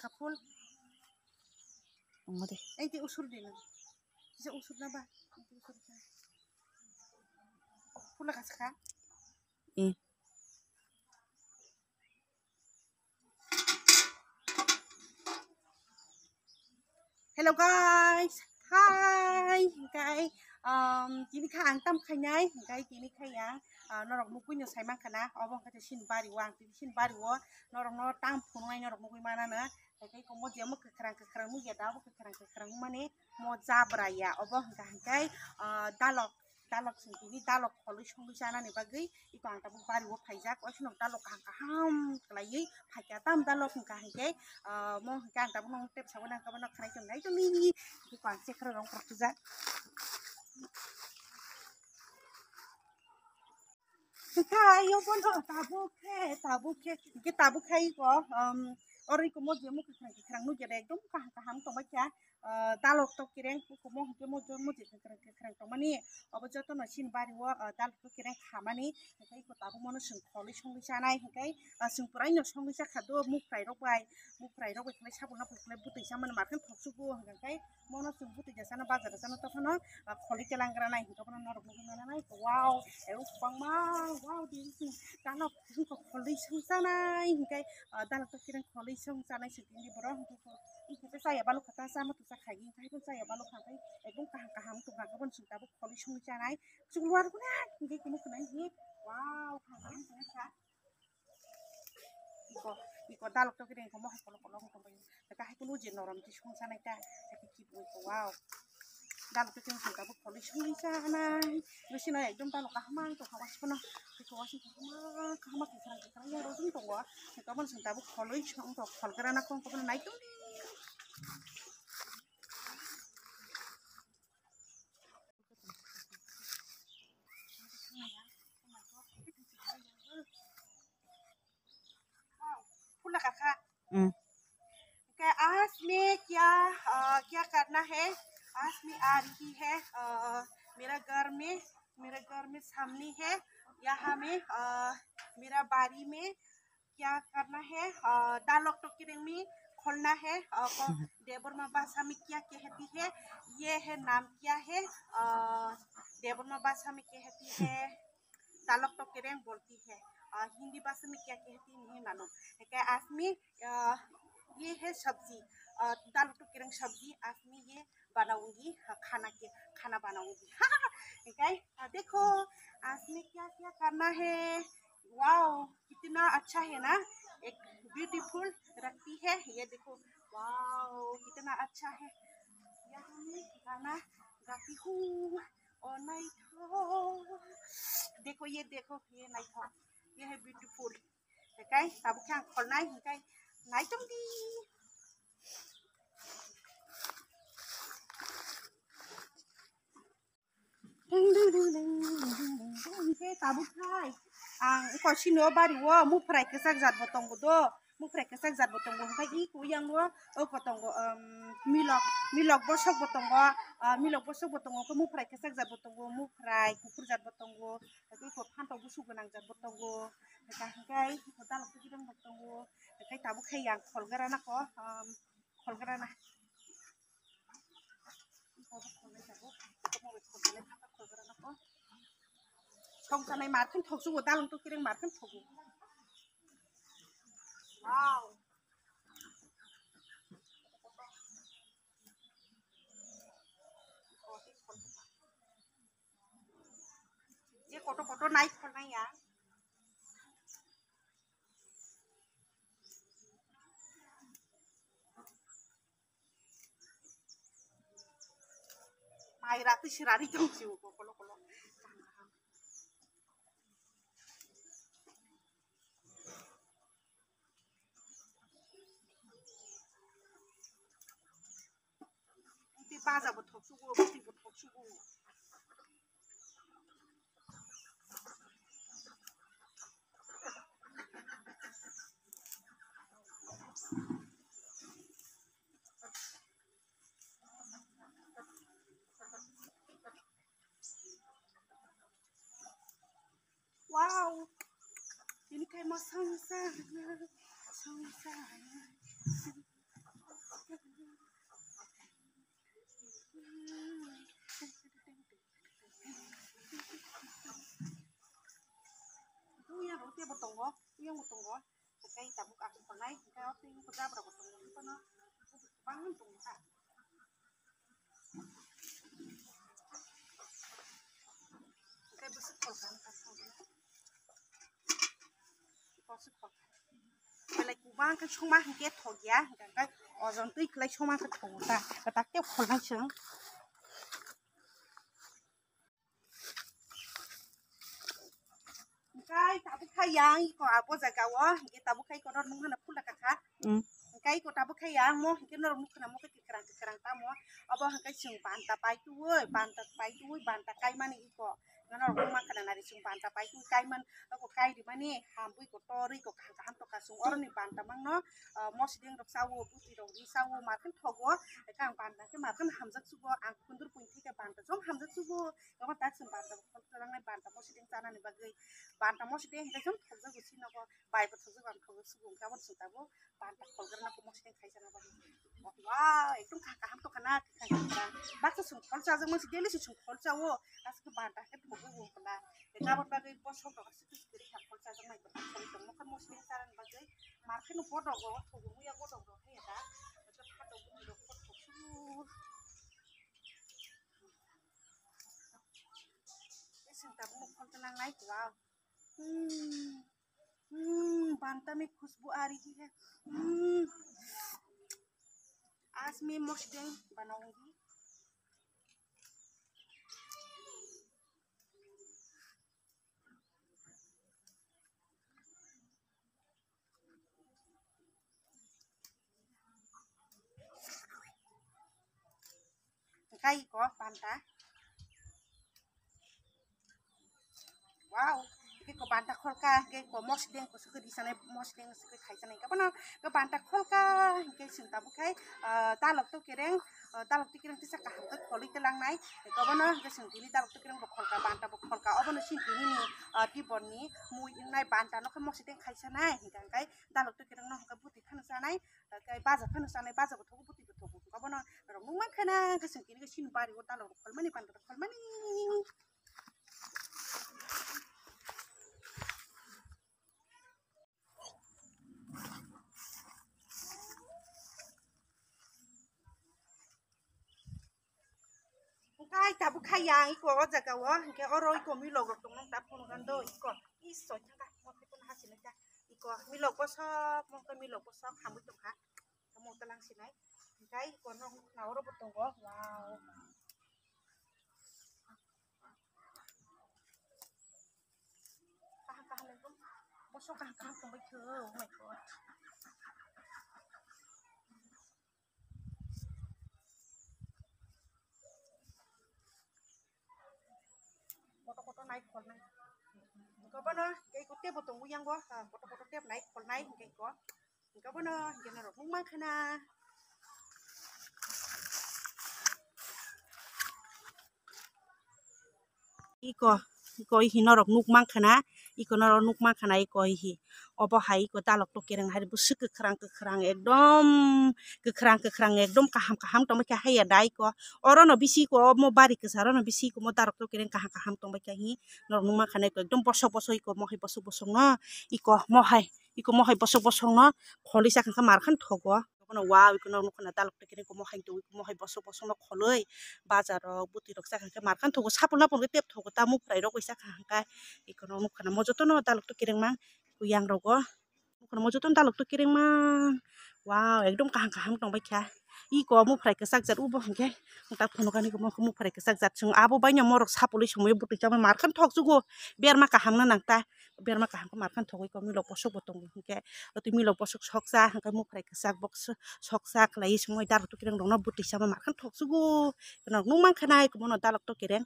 kapul. Ongode. Ti usur din. Bisa usur na ba? Ti usur na. Pula ka. Hello guys. Hi. Okay. Kini ka ang tam kanyay. Okay. Kini kaya. Norok mo kunya say man kana. Obong ka sin bari wang. Sin bari wo. Norok no tam punay norok mo kuy mana na. Okay. Kung mo diya mo kakarang mo ya daw kakarang mo mani mo zabra ya. Obong ka kay dalok sini dalok polish hong sana ni bagay ito ang tabong bari wo paijak o sinong dalok ang kaham kalay paikatam dalok ang kahike mo kan tabong nong tip sa wanang kabanok kanay tunay to ni ito ang sekro ng portuzat kayo po no tabuk kai ko ori ko mo mo karang no jere dum kaham to bacha dalok to kireng ko mo karang to mani obojo to no sin bari wo dalok to kireng khamani kai ko tabu mono sing kholi song sanai kai sing purai no song sa khado muk prai rok bai kai sabun na pulai butai saman marken thoksugo kai mono sing butai jasana bazar sana to no kholi telangra nai ko no norok mo nai wow eu pangma wow di sing dalok ko kholi song sanai kai dalok to kireng kholi song sanai siting di boro itu saya balok kata sama tu saya kaji kai pun saya balok kai ekdom kaham tu kan sing tabu kholi song sanai sing luar ko na kai ko mo ni wow kaham sa iko dalok to kireng ko mo kolong to bai ka hai pulu je noram ti song sanai ta ki wow dalok to kireng sing tabu kholi song sanai mesin ay ekdom dalok kaham to kawas puno kawas kaham kirang ya rozung to wa ka mon sing tabu kholi song to kholgrana ko nai to फूल का आज में क्या करना है आज में आ रही है मेरा घर में सामने है यहाँ में मेरा बारी में क्या करना है दालोक तो किरंग में खोलना है देवरमा भाषा में क्या कहती है ये है नाम क्या है देवरमा भाषा में कहती है दालोक तो किरंग बोलती है हिंदी भाषा में क्या कहती नहीं मालूम क्या आज में ये है सब्जी दाल तो किरंग सब्जी आज में ये बनाऊंगी खाना बनाऊंगी देखो आज में क्या क्या करना है वाओ कितना अच्छा है ना एक ब्यूटीफुल रखती है ये देखो वाओ कितना अच्छा है यहाँ में गाना गाती हूँ और नहीं देखो ये नहीं था ये है beautiful cái tao bút khang còn này cái này trong đi cái tao bút khai có xin nữa ba điều mua phải cái sắc giặt vào tông của tôi mua phải cái sắc giặt vào tông của cái ý của yang nữa vào tông của milok bớt sắc vào tông của milok bớt sắc vào tông của mua phải cái sắc giặt vào tông của mua phải kukur giặt vào tông của cái của phan tông của su cái nàng giặt vào tông của cái của ta là cái đang vào tông của cái tao bút khai yang khol gara na ko khol gara na không cái này mà không thuộc số của ta làm tôi kia đang mà không thuộc wow ये photo night खोलना है यार mai ra tới sirari trong chiều của kolo đi ba giờ một thuộc số của một thuộc số của wow ini kayak mau sangsa go yang tung go kai tabu ka ko nai kai op ting ko da bra ko tung ko no bangun tung ka kai besuk ko kan ka ko ko suk ko lai ku bang ka chuma ke thog ya kai ozon tui lai chuma ka thog ta ka ta ke khol nai chang cái tabu khai yang ko abo jaga wo cái tabu khai ko ron mung hana phula ka kha cái ko tabu khai yang mo cái nó mung hana mo cái kerang ta mo abo cái sung ban ta pai tu oi ban ta kai mani ko nó mung ma kana nari sung ban ta pai tu kai man ko kai di mani ham bui ko tori ko khang ka ham to ka sung or ni ban ta mang no mo sideng rok sawo buti rok di sawo ma kan thogo kang ban ta ke ma kan ham jak sugo ang kundur pun thi ka ban ta jom ham jak sugo ko ta sung ban ta ko rang nai ban ta mo sideng chana ni bagai banta mos deh kita jom kerja gusi nako bayi betul juga kan kalau sebelum kawan sudah bu banta kolger nako mos deh kaisa napa wah itu kakak tuh kena kakak bakso sung kolca aja mos deh lisu sung kolca wo asik banta kan buku bu kena kawan bagai bos sok kalau situ sekali kakak kolca aja mai betul kalau itu kan mos deh saran bagai market nu bodoh wo tuh ya bodoh bodoh ya dah itu kata bu bodoh bodoh Sinta mau tenang naik wow banta में खुशबू आ रही है आज मैं mushroom बनाऊंगी cay có banta wow cái có banta khol ka cái có mosdeng có sự đi sana mosdeng sự khai sana cái nào cái banta khol ka cái sừng tabu khai ta lộc tu kereng tisa ka ham cái kholi cái lang nai cái có nào cái sừng tini ta lộc tu kereng khol ka banta khol ka ở bên sin tini ni ti bon ni mui nai banta nó cái mosdeng khai sana cái ta lộc tu kereng nó cái buti khăn sana cái bazar khăn sana bazar có thu buti có thu có nào rồi mung mang khana cái sừng tini cái sin bari có ta lộc khol mani banta khol mani cái tabu khai yang iko jaga wo ke oro iko mi log rok tong ta phun kan do iko i so changa mo ke pun hasil ja iko mi log bosok mo ke mi log bosok hamu tum ha mo talang sinai kai iko no na oro botong go wow kah le bosok kah tong bai thơ oh my god foto naik khol nai có bao nhiêu cái cột tiếp botong uyang go foto tiếp naik khol nai cái có bao nhiêu cái nó mung mang khana iko hi norok nuk mang khana iko norok nuk mang khana iko hi obo hai iko talok to kereng hari busuk kekrang ekdom kaham to maka hai dai ko oro no bisi ko mo bari kesaro no bisi ko mo tarok to kereng kaham to maka hi norok nuk mang khana iko ekdom poso iko mo hai poso no iko mo hai poso no kholi sa kan mar khan thogo kono wow iko norok khana talok to kereng ko mo hai poso no kholoi bazar buti rok sa kan mar khan thogo sapuna pon tep thogo ta mu prai rok isa kan ikono mukana mojoto no talok to kereng mang kuyang rogo mukana mojoto talok to kereng mang wow ekdom kaham tong bai kha iko mu prai kesak jat ubo hangke ta phono kani ko mu prai kesak jat chung abo baino morok sapuli somoy buti chama mar khan thok jugo ber ma kaham na nangta ber ma kaham ko mar khan thogoi ko mi lok posok botong hangke tu mi lok posok soksa hangke mu prai kesak box soksa klai somoy talok to kereng dong no buti chama mar khan thok jugo kono nung mang khanai ko mono talok to kereng